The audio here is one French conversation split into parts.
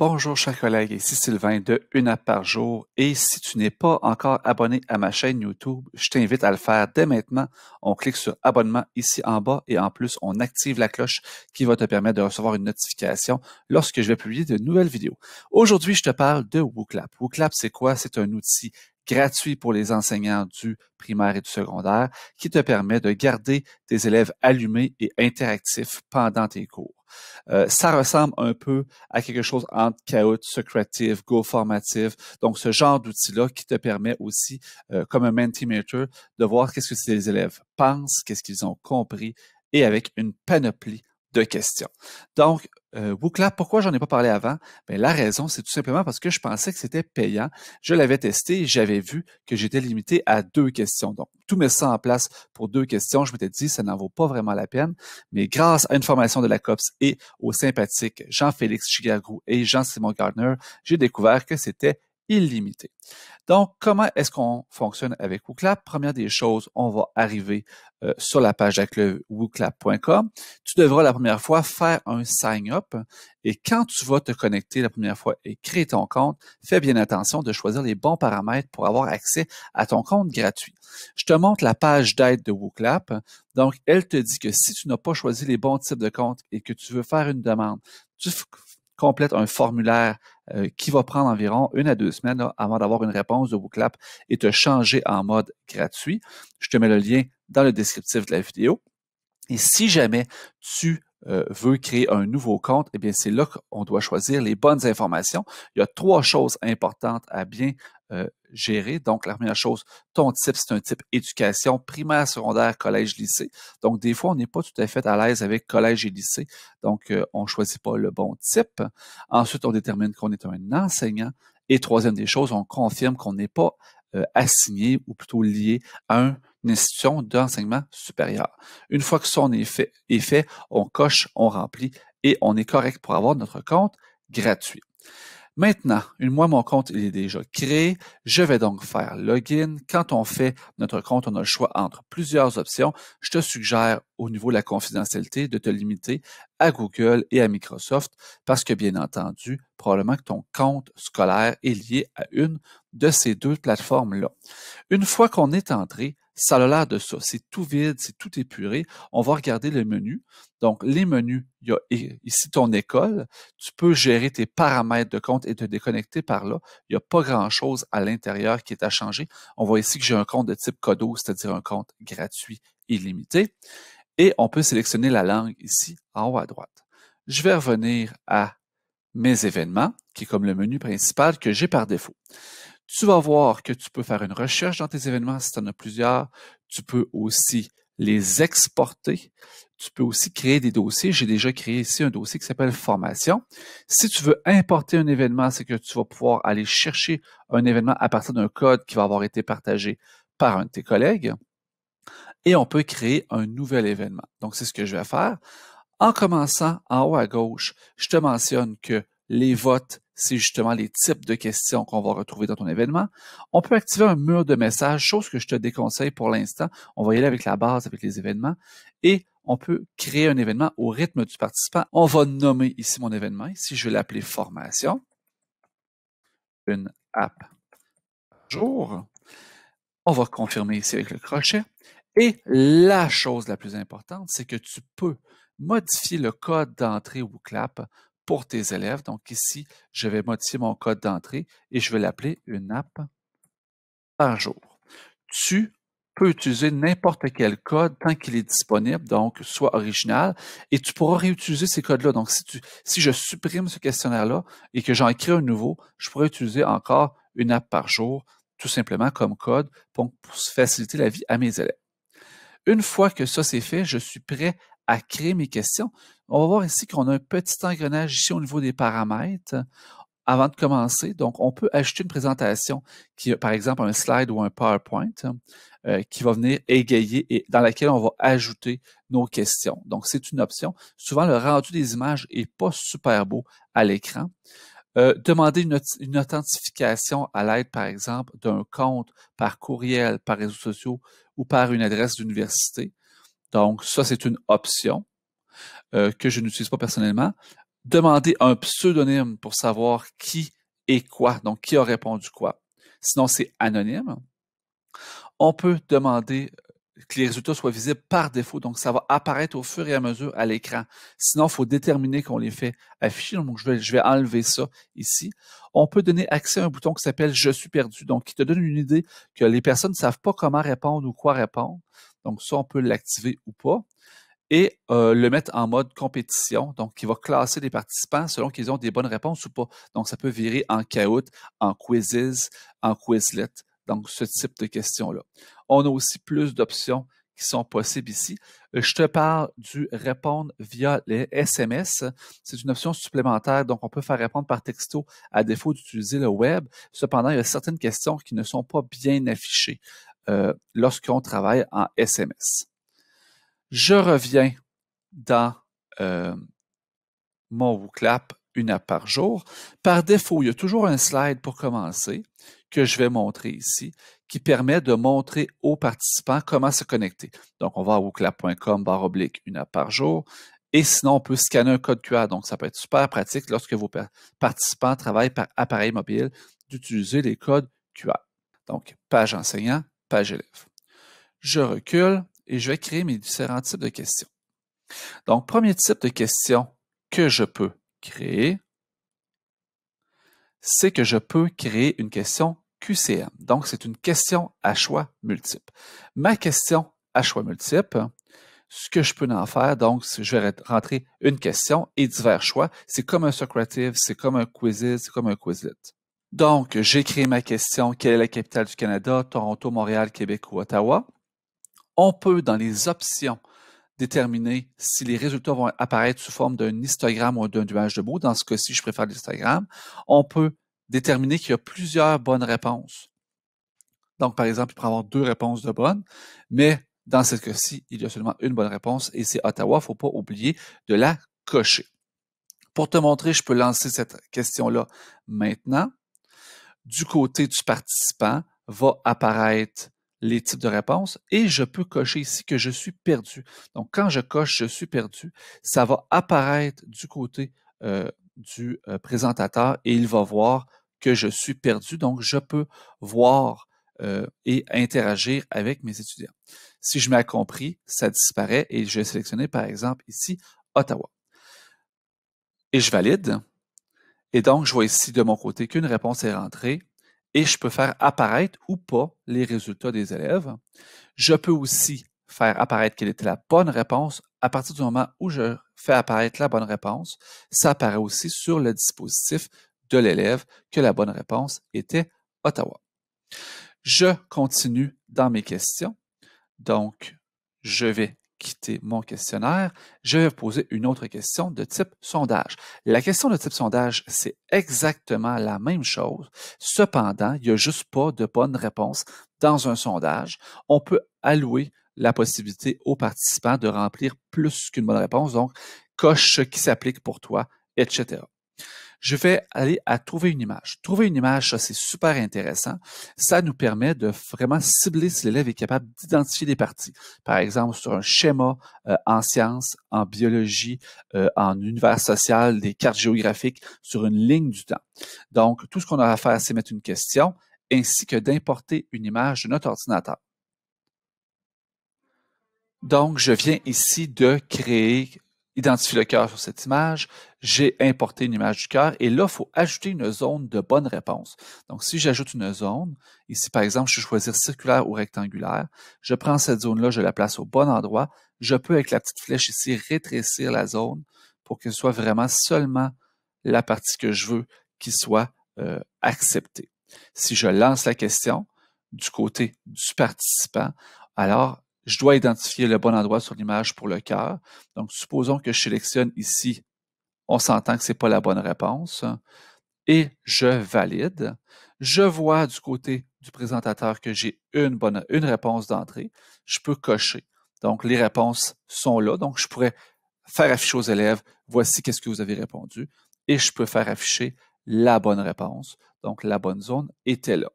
Bonjour chers collègues, ici Sylvain de Une app par jour et si tu n'es pas encore abonné à ma chaîne YouTube, je t'invite à le faire dès maintenant. On clique sur abonnement ici en bas et en plus on active la cloche qui va te permettre de recevoir une notification lorsque je vais publier de nouvelles vidéos. Aujourd'hui, je te parle de WooClap. WooClap, c'est quoi? C'est un outil gratuit pour les enseignants du primaire et du secondaire qui te permet de garder tes élèves allumés et interactifs pendant tes cours. Ça ressemble un peu à quelque chose entre Kahoot, Socrative, GoFormative. Donc, ce genre d'outil-là qui te permet aussi, comme un Mentimeter, de voir qu'est-ce que ces élèves pensent, qu'est-ce qu'ils ont compris et avec une panoplie de questions. Donc, WooClap, pourquoi j'en ai pas parlé avant? Bien, la raison, c'est tout simplement parce que je pensais que c'était payant. Je l'avais testé et j'avais vu que j'étais limité à 2 questions. Donc, tout met ça en place pour 2 questions. Je m'étais dit, ça n'en vaut pas vraiment la peine. Mais grâce à une formation de la COPS et aux sympathiques Jean-Félix Chigagrou et Jean-Simon Gardner, j'ai découvert que c'était illimité. Donc, comment est-ce qu'on fonctionne avec WooClap? Première des choses, on va arriver sur la page d'accueil wooclap.com. Tu devras la première fois faire un sign-up et quand tu vas te connecter la première fois et créer ton compte, fais bien attention de choisir les bons paramètres pour avoir accès à ton compte gratuit. Je te montre la page d'aide de WooClap. Donc, elle te dit que si tu n'as pas choisi les bons types de comptes et que tu veux faire une demande, tu complètes un formulaire qui va prendre environ 1 à 2 semaines là, avant d'avoir une réponse de WooClap et te changer en mode gratuit. Je te mets le lien dans le descriptif de la vidéo. Et si jamais tu veux créer un nouveau compte, eh bien, c'est là qu'on doit choisir les bonnes informations. Il y a 3 choses importantes à bien gérer. Donc, la première chose, ton type, c'est un type éducation primaire, secondaire, collège, lycée. Donc, des fois, on n'est pas tout à fait à l'aise avec collège et lycée. Donc, on ne choisit pas le bon type. Ensuite, on détermine qu'on est un enseignant. Et troisième des choses, on confirme qu'on n'est pas assigné ou plutôt lié à une institution d'enseignement supérieur. Une fois que ça est fait, on coche, on remplit et on est correct pour avoir notre compte gratuit. Maintenant, moi, mon compte il est déjà créé. Je vais donc faire login. Quand on fait notre compte, on a le choix entre plusieurs options. Je te suggère, au niveau de la confidentialité, de te limiter à Google et à Microsoft parce que, bien entendu, probablement que ton compte scolaire est lié à une de ces 2 plateformes-là. Une fois qu'on est entré, ça a l'air de ça. C'est tout vide, c'est tout épuré. On va regarder le menu. Donc, les menus, il y a ici ton école. Tu peux gérer tes paramètres de compte et te déconnecter par là. Il n'y a pas grand-chose à l'intérieur qui est à changer. On voit ici que j'ai un compte de type Codo, c'est-à-dire un compte gratuit illimité. Et on peut sélectionner la langue ici en haut à droite. Je vais revenir à mes événements, qui est comme le menu principal que j'ai par défaut. Tu vas voir que tu peux faire une recherche dans tes événements si tu en as plusieurs. Tu peux aussi les exporter. Tu peux aussi créer des dossiers. J'ai déjà créé ici un dossier qui s'appelle Formation. Si tu veux importer un événement, c'est que tu vas pouvoir aller chercher un événement à partir d'un code qui va avoir été partagé par un de tes collègues. Et on peut créer un nouvel événement. Donc, c'est ce que je vais faire. En commençant en haut à gauche, je te mentionne que les votes, c'est justement les types de questions qu'on va retrouver dans ton événement. On peut activer un mur de messages, chose que je te déconseille pour l'instant. On va y aller avec la base, avec les événements. Et on peut créer un événement au rythme du participant. On va nommer ici mon événement. Ici, je vais l'appeler Formation. Une app jour. On va confirmer ici avec le crochet. Et la chose la plus importante, c'est que tu peux modifier le code d'entrée WooClap pour tes élèves. Donc ici, je vais modifier mon code d'entrée et je vais l'appeler une app par jour. Tu peux utiliser n'importe quel code tant qu'il est disponible, donc soit original, et tu pourras réutiliser ces codes-là. Donc si je supprime ce questionnaire-là et que j'en crée un nouveau, je pourrais utiliser encore une app par jour, tout simplement comme code pour faciliter la vie à mes élèves. Une fois que ça c'est fait, je suis prêt à créer mes questions. On va voir ici qu'on a un petit engrenage ici au niveau des paramètres avant de commencer. Donc, on peut ajouter une présentation qui a, par exemple, un slide ou un PowerPoint qui va venir égayer et dans laquelle on va ajouter nos questions. Donc, c'est une option. Souvent, le rendu des images est pas super beau à l'écran. Demander une authentification à l'aide, par exemple, d'un compte par courriel, par réseaux sociaux ou par une adresse d'université. Donc, ça, c'est une option que je n'utilise pas personnellement. Demander un pseudonyme pour savoir qui et quoi, donc qui a répondu quoi. Sinon, c'est anonyme. On peut demander que les résultats soient visibles par défaut, donc ça va apparaître au fur et à mesure à l'écran. Sinon, il faut déterminer qu'on les fait afficher, donc je vais enlever ça ici. On peut donner accès à un bouton qui s'appelle « Je suis perdu », donc qui te donne une idée que les personnes ne savent pas comment répondre ou quoi répondre. Donc ça, on peut l'activer ou pas. Et le mettre en mode compétition, donc qui va classer les participants selon qu'ils ont des bonnes réponses ou pas. Donc, ça peut virer en Kahoot, en Quizzes, en Quizlet, donc ce type de questions-là. On a aussi plus d'options qui sont possibles ici. Je te parle du répondre via les SMS. C'est une option supplémentaire, donc on peut faire répondre par texto à défaut d'utiliser le web. Cependant, il y a certaines questions qui ne sont pas bien affichées lorsqu'on travaille en SMS. Je reviens dans mon WooClap une app par jour. Par défaut, il y a toujours un slide pour commencer que je vais montrer ici qui permet de montrer aux participants comment se connecter. Donc, on va à wooclap.com/, une app par jour. Et sinon, on peut scanner un code QR. Donc, ça peut être super pratique lorsque vos participants travaillent par appareil mobile d'utiliser les codes QR. Donc, page enseignant, page élève. Je recule et je vais créer mes différents types de questions. Donc, premier type de question que je peux créer, c'est que je peux créer une question QCM. Donc, c'est une question à choix multiple. Ma question à choix multiple, ce que je peux en faire, donc, je vais rentrer une question et divers choix. C'est comme un Socrative, c'est comme un Quizzes, c'est comme un Quizlet. Donc, j'ai créé ma question. Quelle est la capitale du Canada? Toronto, Montréal, Québec ou Ottawa? On peut, dans les options, déterminer si les résultats vont apparaître sous forme d'un histogramme ou d'un nuage de mots. Dans ce cas-ci, je préfère l'histogramme. On peut déterminer qu'il y a plusieurs bonnes réponses. Donc, par exemple, il peut y avoir 2 réponses de bonnes, mais dans ce cas-ci, il y a seulement une bonne réponse et c'est Ottawa. Il ne faut pas oublier de la cocher. Pour te montrer, je peux lancer cette question-là maintenant. Du côté du participant, va apparaître les types de réponses et je peux cocher ici que je suis perdu. Donc, quand je coche « Je suis perdu », ça va apparaître du côté du présentateur et il va voir que je suis perdu. Donc, je peux voir et interagir avec mes étudiants. Si je mets à compris, ça disparaît et je vais sélectionner par exemple ici Ottawa. Et je valide. Et donc, je vois ici de mon côté qu'une réponse est rentrée et je peux faire apparaître ou pas les résultats des élèves. Je peux aussi faire apparaître quelle était la bonne réponse. À partir du moment où je fais apparaître la bonne réponse, ça apparaît aussi sur le dispositif de l'élève que la bonne réponse était Ottawa. Je continue dans mes questions. Donc, je vais quitter mon questionnaire, je vais poser une autre question de type sondage. La question de type sondage, c'est exactement la même chose. Cependant, il n'y a juste pas de bonne réponse dans un sondage. On peut allouer la possibilité aux participants de remplir plus qu'une bonne réponse, donc coche ce qui s'applique pour toi, etc. Je vais aller à trouver une image. Trouver une image, ça c'est super intéressant. Ça nous permet de vraiment cibler si l'élève est capable d'identifier des parties. Par exemple, sur un schéma en sciences, en biologie, en univers social, des cartes géographiques, sur une ligne du temps. Donc, tout ce qu'on a à faire, c'est mettre une question ainsi que d'importer une image de notre ordinateur. Donc, je viens ici de créer, identifier le cœur sur cette image. J'ai importé une image du cœur et là, il faut ajouter une zone de bonne réponse. Donc, si j'ajoute une zone, ici, par exemple, je vais choisir circulaire ou rectangulaire. Je prends cette zone-là, je la place au bon endroit. Je peux, avec la petite flèche ici, rétrécir la zone pour que ce soit vraiment seulement la partie que je veux qui soit acceptée. Si je lance la question du côté du participant, alors, je dois identifier le bon endroit sur l'image pour le cœur. Donc, supposons que je sélectionne ici, on s'entend que ce n'est pas la bonne réponse, et je valide. Je vois du côté du présentateur que j'ai une réponse d'entrée. Je peux cocher. Donc, les réponses sont là. Donc, je pourrais faire afficher aux élèves, voici qu'est-ce que vous avez répondu, et je peux faire afficher la bonne réponse. Donc, la bonne zone était là.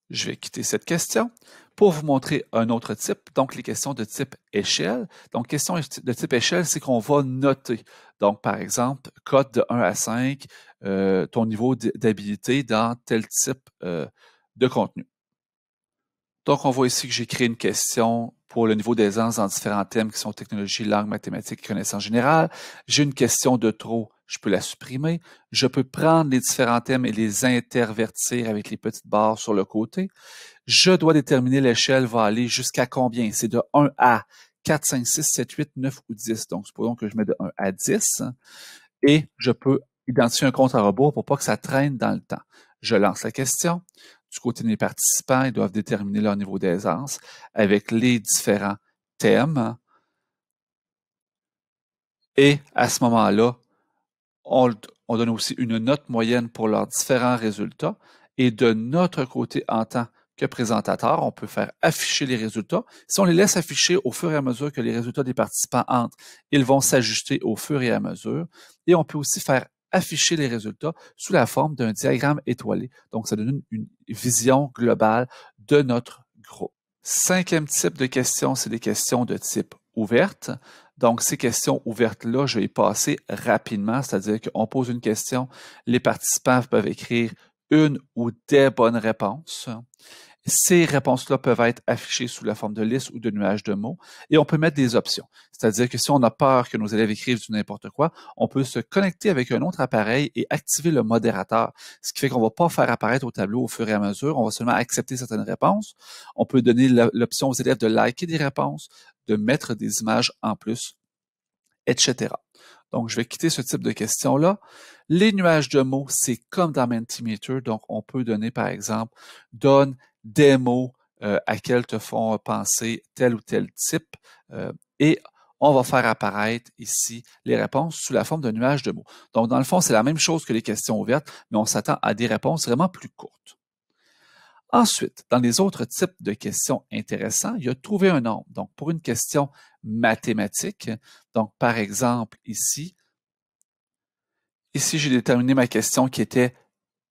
Je vais quitter cette question pour vous montrer un autre type, donc les questions de type échelle. Donc, question de type échelle, c'est qu'on va noter. Donc, par exemple, cote de 1 à 5, ton niveau d'habilité dans tel type de contenu. Donc, on voit ici que j'ai créé une question pour le niveau d'aisance dans différents thèmes qui sont technologie, langue, mathématiques et connaissances générales. J'ai une question de trop, je peux la supprimer. Je peux prendre les différents thèmes et les intervertir avec les petites barres sur le côté. Je dois déterminer l'échelle va aller jusqu'à combien. C'est de 1 à 4, 5, 6, 7, 8, 9 ou 10. Donc, supposons que je mets de 1 à 10 et je peux identifier un compte à rebours pour pas que ça traîne dans le temps. Je lance la question. Du côté des participants, ils doivent déterminer leur niveau d'aisance avec les différents thèmes. Et à ce moment-là, on donne aussi une note moyenne pour leurs différents résultats. Et de notre côté, en tant que présentateur, on peut faire afficher les résultats. Si on les laisse afficher au fur et à mesure que les résultats des participants entrent, ils vont s'ajuster au fur et à mesure. Et on peut aussi faire afficher les résultats sous la forme d'un diagramme étoilé. Donc, ça donne une vision globale de notre groupe. Cinquième type de questions, c'est des questions de type ouverte. Donc, ces questions ouvertes-là, je vais y passer rapidement, c'est-à-dire qu'on pose une question, les participants peuvent écrire une ou des bonnes réponses. Ces réponses-là peuvent être affichées sous la forme de liste ou de nuages de mots et on peut mettre des options. C'est-à-dire que si on a peur que nos élèves écrivent du n'importe quoi, on peut se connecter avec un autre appareil et activer le modérateur, ce qui fait qu'on ne va pas faire apparaître au tableau au fur et à mesure, on va seulement accepter certaines réponses. On peut donner l'option aux élèves de liker des réponses, de mettre des images en plus, etc. Donc, je vais quitter ce type de questions-là. Les nuages de mots, c'est comme dans Mentimeter. Donc, on peut donner, par exemple, donne des mots à quels te font penser tel ou tel type. Et on va faire apparaître ici les réponses sous la forme de nuages de mots. Donc, dans le fond, c'est la même chose que les questions ouvertes, mais on s'attend à des réponses vraiment plus courtes. Ensuite, dans les autres types de questions intéressants, il y a trouver un nombre. Donc, pour une question mathématique, donc par exemple ici, j'ai déterminé ma question qui était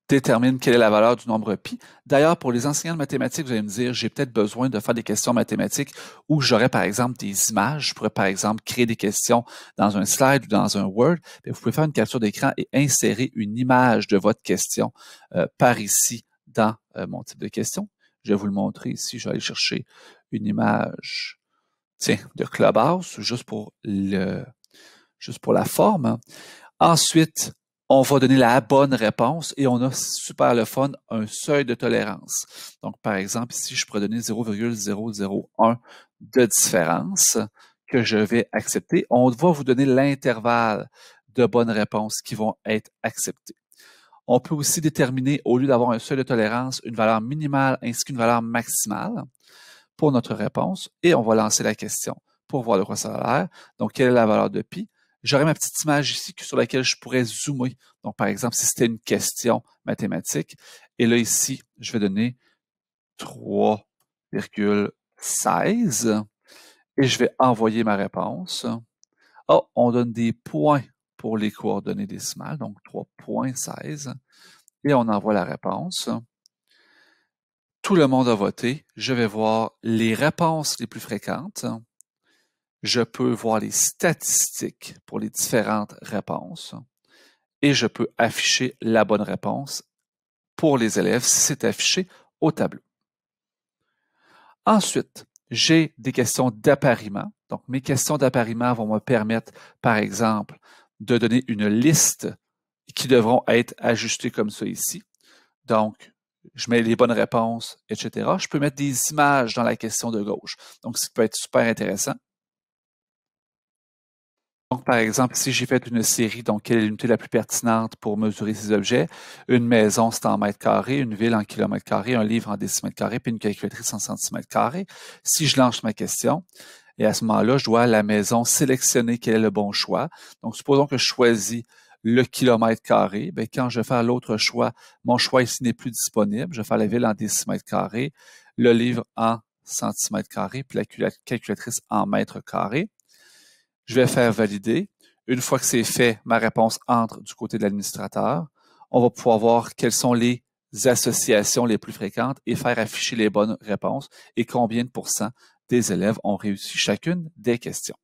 détermine quelle est la valeur du nombre pi. D'ailleurs, pour les enseignants de mathématiques, vous allez me dire, j'ai peut-être besoin de faire des questions mathématiques où j'aurais par exemple des images. Je pourrais par exemple créer des questions dans un slide ou dans un Word. Bien, vous pouvez faire une capture d'écran et insérer une image de votre question par ici dans mon type de question. Je vais vous le montrer ici. Je vais aller chercher une image, tiens, de Clubhouse, juste pour la forme. Ensuite, on va donner la bonne réponse et on a super le fun, un seuil de tolérance. Donc, par exemple, ici, je pourrais donner 0,001 de différence que je vais accepter. On va vous donner l'intervalle de bonnes réponses qui vont être acceptées. On peut aussi déterminer, au lieu d'avoir un seuil de tolérance, une valeur minimale ainsi qu'une valeur maximale pour notre réponse et on va lancer la question pour voir de quoi ça a l'air. Donc, quelle est la valeur de pi? J'aurais ma petite image ici sur laquelle je pourrais zoomer. Donc, par exemple, si c'était une question mathématique, et là, ici, je vais donner 3,16 et je vais envoyer ma réponse. Oh, on donne des points pour les coordonnées décimales, donc 3,16 et on envoie la réponse. Tout le monde a voté. Je vais voir les réponses les plus fréquentes. Je peux voir les statistiques pour les différentes réponses et je peux afficher la bonne réponse pour les élèves si c'est affiché au tableau. Ensuite, j'ai des questions d'appariement. Donc, mes questions d'appariement vont me permettre, par exemple, de donner une liste qui devront être ajustées comme ça ici. Donc, je mets les bonnes réponses, etc. Je peux mettre des images dans la question de gauche. Donc, ce qui peut être super intéressant. Donc, par exemple, si j'ai fait une série, donc quelle est l'unité la plus pertinente pour mesurer ces objets? Une maison, c'est en mètres carrés, une ville en kilomètres carrés, un livre en décimètres carrés, puis une calculatrice en centimètres carrés. Si je lance ma question, et à ce moment-là, je dois à la maison sélectionner quel est le bon choix. Donc, supposons que je choisis le kilomètre carré. Bien, quand je vais faire l'autre choix, mon choix ici n'est plus disponible. Je vais faire la ville en décimètres carrés, le livre en centimètres carrés, puis la calculatrice en mètres carrés. Je vais faire valider. Une fois que c'est fait, ma réponse entre du côté de l'administrateur. On va pouvoir voir quels sont les associations les plus fréquentes et faire afficher les bonnes réponses et combien de pourcents des élèves ont réussi chacune des questions.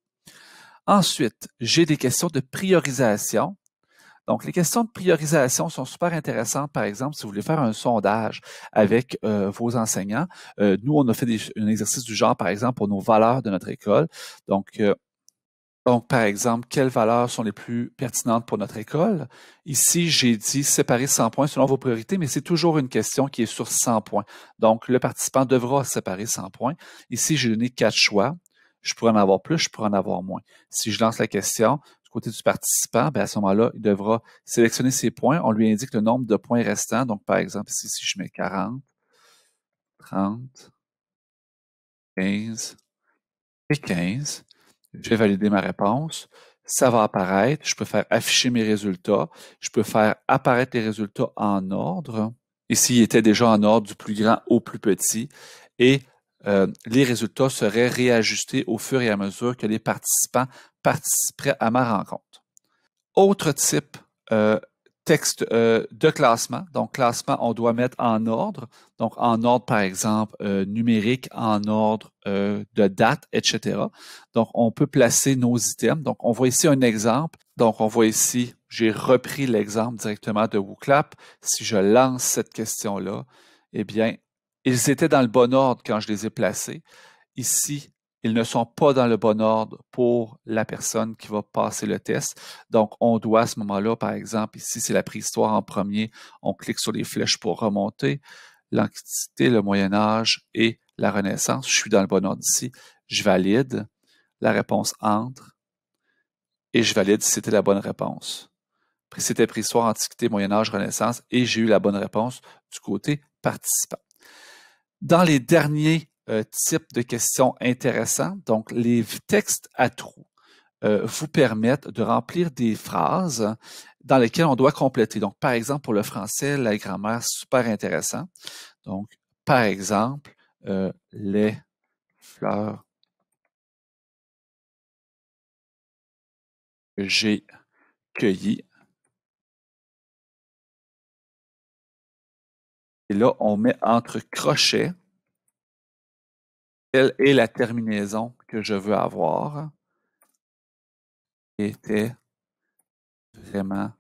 Ensuite, j'ai des questions de priorisation. Donc, les questions de priorisation sont super intéressantes. Par exemple, si vous voulez faire un sondage avec vos enseignants, nous, on a fait un exercice du genre, par exemple, pour nos valeurs de notre école. Donc, par exemple, quelles valeurs sont les plus pertinentes pour notre école? Ici, j'ai dit séparer 100 points selon vos priorités, mais c'est toujours une question qui est sur 100 points. Donc, le participant devra séparer 100 points. Ici, j'ai donné 4 choix. Je pourrais en avoir plus, je pourrais en avoir moins. Si je lance la question du côté du participant, bien à ce moment-là, il devra sélectionner ses points. On lui indique le nombre de points restants. Donc, par exemple, ici, si je mets 40, 30, 15 et 15, je vais valider ma réponse. Ça va apparaître. Je peux faire afficher mes résultats. Je peux faire apparaître les résultats en ordre. Ici, il était déjà en ordre du plus grand au plus petit. Et les résultats seraient réajustés au fur et à mesure que les participants participeraient à ma rencontre. Autre type texte de classement. Donc, classement, on doit mettre en ordre. Donc, en ordre, par exemple, numérique, en ordre de date, etc. Donc, on peut placer nos items. Donc, on voit ici un exemple. Donc, on voit ici, j'ai repris l'exemple directement de WooClap. Si je lance cette question-là, eh bien, ils étaient dans le bon ordre quand je les ai placés. Ici, ils ne sont pas dans le bon ordre pour la personne qui va passer le test. Donc, on doit à ce moment-là, par exemple, ici, c'est la préhistoire en premier, on clique sur les flèches pour remonter. L'Antiquité, le Moyen Âge et la Renaissance, je suis dans le bon ordre ici. Je valide, la réponse entre et je valide si c'était la bonne réponse. C'était préhistoire, Antiquité, Moyen Âge, Renaissance et j'ai eu la bonne réponse du côté participant. Dans les derniers types de questions intéressants, donc les textes à trous vous permettent de remplir des phrases dans lesquelles on doit compléter. Donc, par exemple, pour le français, la grammaire, super intéressant. Donc, par exemple, les fleurs que j'ai cueillies. Et là, on met entre crochets quelle est la terminaison que je veux avoir. Était vraiment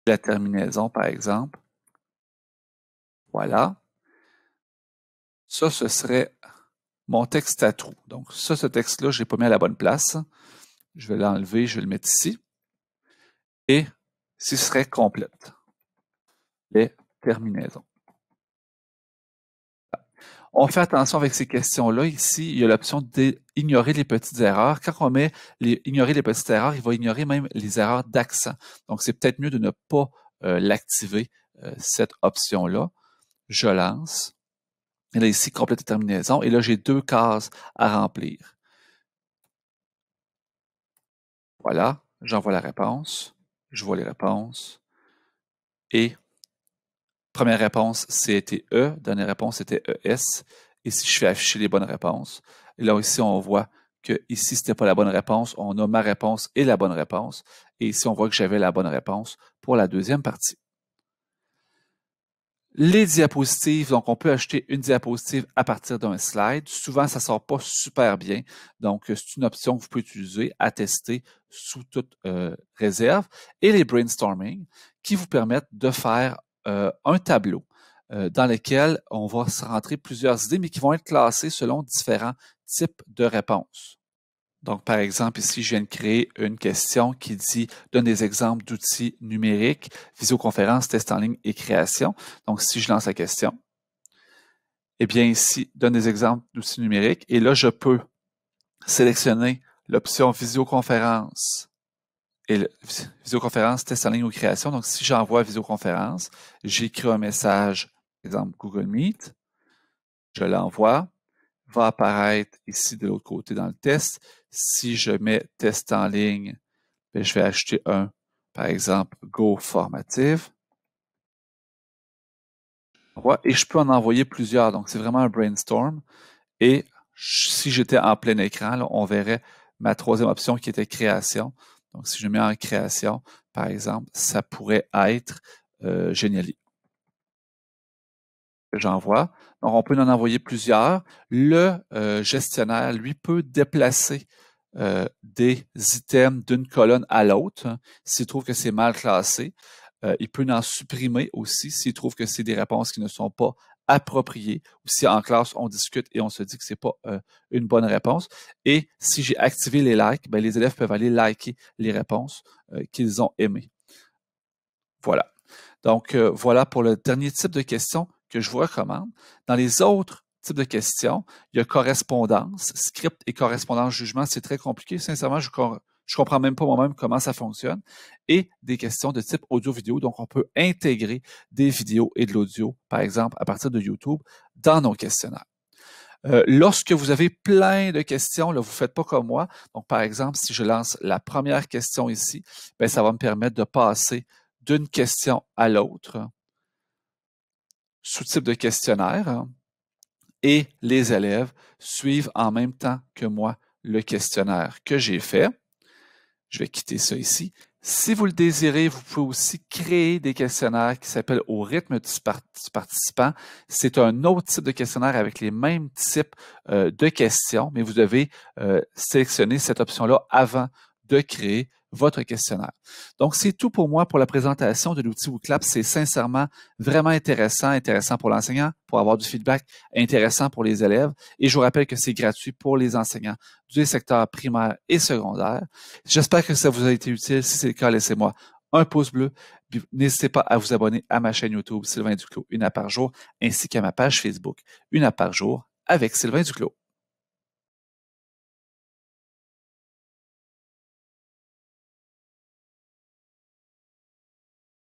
la terminaison, par exemple. Voilà. Ça, ce serait mon texte à trous. Donc, ça, ce texte-là, je ne l'ai pas mis à la bonne place. Je vais l'enlever, je vais le mettre ici. Et ce serait complète. Les terminaisons. On fait attention avec ces questions-là. Ici, il y a l'option d'ignorer les petites erreurs. Quand on met ignorer les petites erreurs, il va ignorer même les erreurs d'accent. Donc, c'est peut-être mieux de ne pas l'activer, cette option-là. Je lance. Et là, ici, complète terminaison. Et là, j'ai 2 cases à remplir. Voilà, j'envoie la réponse. Je vois les réponses. Et première réponse, c'était E. Dernière réponse, c'était ES. Et si je fais afficher les bonnes réponses, et là ici, on voit que ici, c'était pas la bonne réponse. On a ma réponse et la bonne réponse. Et ici, on voit que j'avais la bonne réponse pour la deuxième partie. Les diapositives, donc on peut acheter une diapositive à partir d'un slide. Souvent, ça ne sort pas super bien. Donc, c'est une option que vous pouvez utiliser à tester sous toute réserve. Et les brainstorming qui vous permettent de faire un tableau dans lequel on va se rentrer plusieurs idées, mais qui vont être classées selon différents types de réponses. Donc, par exemple, ici, je viens de créer une question qui dit « Donne des exemples d'outils numériques, visioconférence, test en ligne et création ». Donc, si je lance la question, eh bien ici, donne des exemples d'outils numériques. Et là, je peux sélectionner l'option visioconférence et visioconférence, test en ligne ou création. Donc, si j'envoie visioconférence, j'écris un message, par exemple Google Meet, je l'envoie, va apparaître ici de l'autre côté dans le test. Si je mets test en ligne, bien, je vais acheter un, par exemple, Go Formative. Et je peux en envoyer plusieurs. Donc, c'est vraiment un brainstorm. Et si j'étais en plein écran, là, on verrait ma troisième option qui était création. Donc, si je mets en création, par exemple, ça pourrait être Geniali. J'envoie. Donc, on peut en envoyer plusieurs. Le gestionnaire, lui, peut déplacer des items d'une colonne à l'autre s'il trouve que c'est mal classé. Il peut en supprimer aussi s'il trouve que c'est des réponses qui ne sont pas appropriées ou si en classe on discute et on se dit que c'est pas une bonne réponse. Et si j'ai activé les likes, ben, les élèves peuvent aller liker les réponses qu'ils ont aimées. Voilà. Donc, voilà pour le dernier type de questions que je vous recommande. Dans les autres types de questions, il y a correspondance, script et correspondance jugement. C'est très compliqué. Sincèrement, je comprends même pas moi-même comment ça fonctionne. Et des questions de type audio-vidéo. Donc, on peut intégrer des vidéos et de l'audio, par exemple, à partir de YouTube, dans nos questionnaires. Lorsque vous avez plein de questions, là, vous ne faites pas comme moi. Donc, par exemple, si je lance la première question ici, bien, ça va me permettre de passer d'une question à l'autre sous type de questionnaire et les élèves suivent en même temps que moi le questionnaire que j'ai fait. Je vais quitter ça ici. Si vous le désirez, vous pouvez aussi créer des questionnaires qui s'appellent au rythme du participant. C'est un autre type de questionnaire avec les mêmes types de questions, mais vous devez sélectionner cette option-là avant de créer votre questionnaire. Donc, c'est tout pour moi pour la présentation de l'outil WooClap. C'est sincèrement vraiment intéressant pour l'enseignant, pour avoir du feedback intéressant pour les élèves. Et je vous rappelle que c'est gratuit pour les enseignants du secteur primaire et secondaire. J'espère que ça vous a été utile. Si c'est le cas, laissez-moi un pouce bleu. N'hésitez pas à vous abonner à ma chaîne YouTube Sylvain Duclos, une app par jour, ainsi qu'à ma page Facebook, une app par jour avec Sylvain Duclos.